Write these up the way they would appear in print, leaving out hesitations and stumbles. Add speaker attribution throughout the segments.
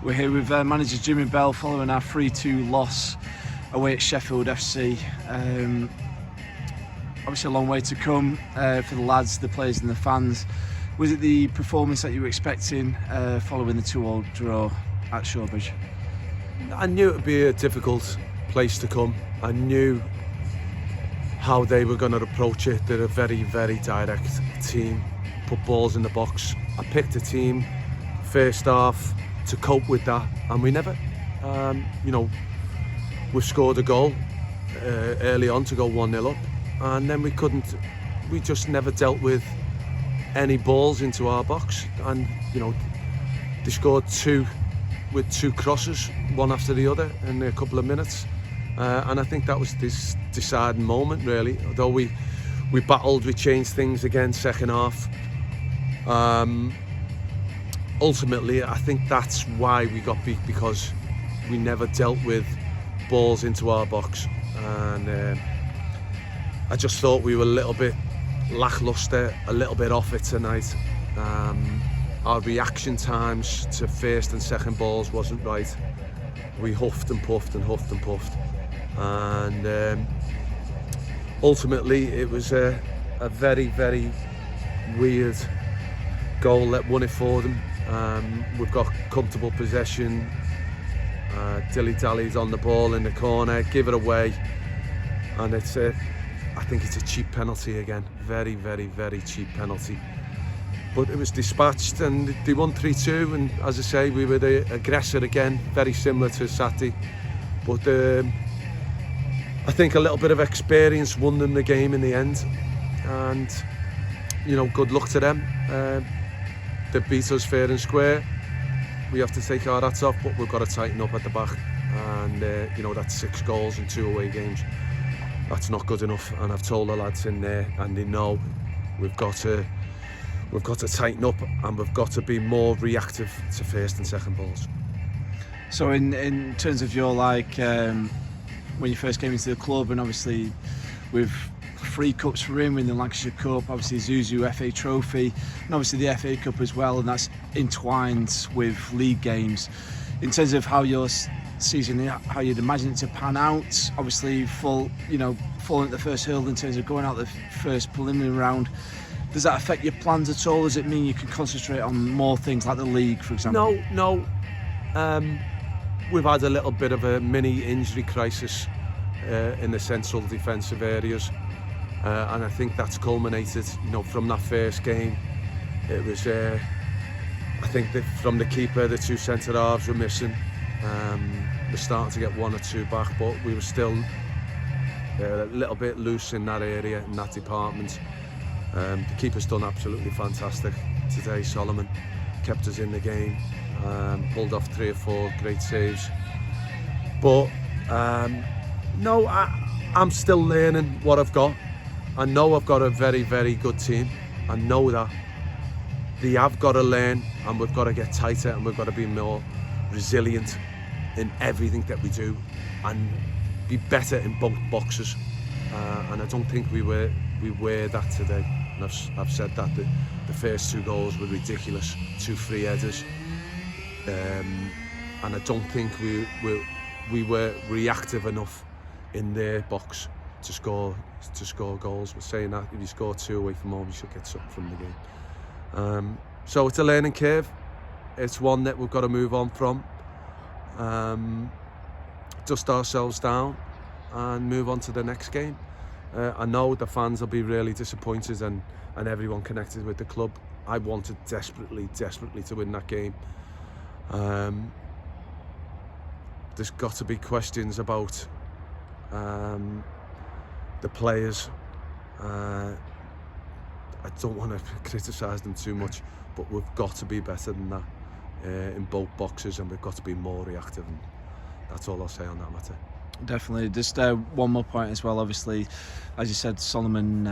Speaker 1: We're here with manager Jimmy Bell following our 3-2 loss away at Sheffield FC. Obviously a long way to come for the lads, the players and the fans. Was it the performance that you were expecting following the 2-2 draw at Shawbridge?
Speaker 2: I knew it would be a difficult place to come. I knew how they were going to approach it. They're a very, very direct team, put balls in the box. I picked a team first half to cope with that, and we never, we scored a goal early on to go 1-0 up, and then we just never dealt with any balls into our box. And they scored two crosses, one after the other, in a couple of minutes, and I think that was this deciding moment, really. Although we battled, we changed things again second half. Ultimately, I think that's why we got beat, because we never dealt with balls into our box, and I just thought we were a little bit lacklustre, a little bit off it tonight. Our reaction times to first and second balls wasn't right. We huffed and puffed and huffed and puffed, and ultimately it was a very, very weird goal that won it for them. We've got comfortable possession, dilly-dallies on the ball in the corner, give it away, and I think it's a cheap penalty again. Very, very, very cheap penalty. But it was dispatched and they won 3-2, and as I say, we were the aggressor again, very similar to Saturday. But I think a little bit of experience won them the game in the end, and good luck to them. They beat us fair and square. We have to take our hats off, but we've got to tighten up at the back. And that's 6 goals in 2 away games. That's not good enough. And I've told the lads in there, and they know we've got to tighten up, and we've got to be more reactive to first and second balls.
Speaker 1: So in terms of your when you first came into the club, and obviously with 3 cups for him, winning the Lancashire Cup, obviously Zuzu FA Trophy, and obviously the FA Cup as well, and that's entwined with league games. In terms of how your season, how you'd imagine it to pan out, obviously falling at the first hurdle in terms of going out the first preliminary round, does that affect your plans at all? Does it mean you can concentrate on more things like the league, for example?
Speaker 2: No. We've had a little bit of a mini injury crisis in the central defensive areas. And I think that's culminated, from that first game. It was, I think that from the keeper, the 2 centre halves were missing. We're starting to get 1 or 2 back, but we were still a little bit loose in that area, in that department. The keeper's done absolutely fantastic today. Solomon kept us in the game, pulled off 3 or 4 great saves. But no, I'm still learning what I've got. I know I've got a very, very good team. I know that. They have got to learn, and we've got to get tighter, and we've got to be more resilient in everything that we do, and be better in both boxes. And I don't think we were that today. And I've said that the first 2 goals were ridiculous, 2 free headers, and I don't think we were reactive enough in their box to score goals. We're saying that if you score 2 away from home, you should get something from the game. So it's a learning curve. It's one that we've got to move on from, dust ourselves down, and move on to the next game. I know the fans will be really disappointed, and everyone connected with the club. I wanted desperately to win that game. There's got to be questions about the players. I don't want to criticise them too much, but we've got to be better than that in both boxes, and we've got to be more reactive, and that's all I'll say on that matter.
Speaker 1: Definitely. Just one more point as well. Obviously, as you said, Solomon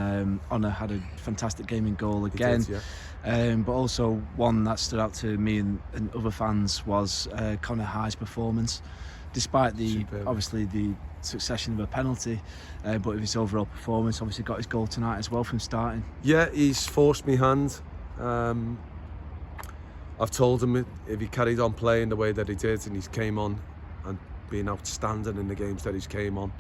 Speaker 1: Honor had a fantastic game in goal again.
Speaker 2: He did, yeah.
Speaker 1: But also one that stood out to me and other fans was Conor Hyde's performance. Despite obviously the succession of a penalty, but with his overall performance, obviously got his goal tonight as well from starting.
Speaker 2: Yeah, he's forced me hand. I've told him if he carried on playing the way that he did and he's came on and being outstanding in the games that he's came on,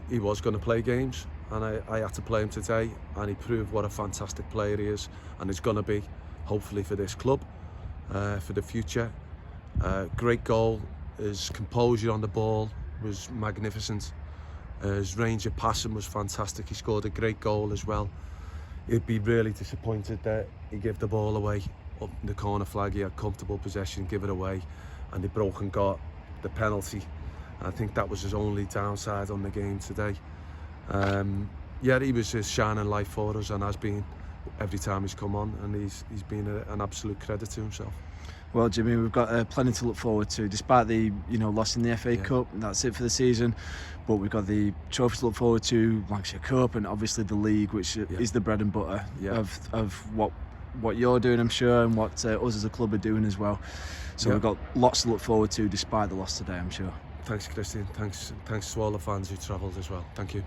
Speaker 2: he was going to play games, and I had to play him today, and he proved what a fantastic player he is and is going to be, hopefully, for this club, for the future. Great goal. His composure on the ball was magnificent. His range of passing was fantastic. He scored a great goal as well. He'd be really disappointed that he gave the ball away up in the corner flag. He had comfortable possession, give it away, and he broke and got the penalty. I think that was his only downside on the game today. Yeah, he was a shining light for us and has been every time he's come on, and he's been an absolute credit to himself.
Speaker 1: Well, Jimmy, we've got plenty to look forward to. Despite the loss in the FA Cup, that's it for the season. But we've got the trophies to look forward to, Lancashire Cup, and obviously the league, which is the bread and butter of what you're doing, I'm sure, and what us as a club are doing as well. So we've got lots to look forward to, despite the loss today, I'm sure.
Speaker 2: Thanks, Christian. Thanks to all the fans who travelled as well. Thank you.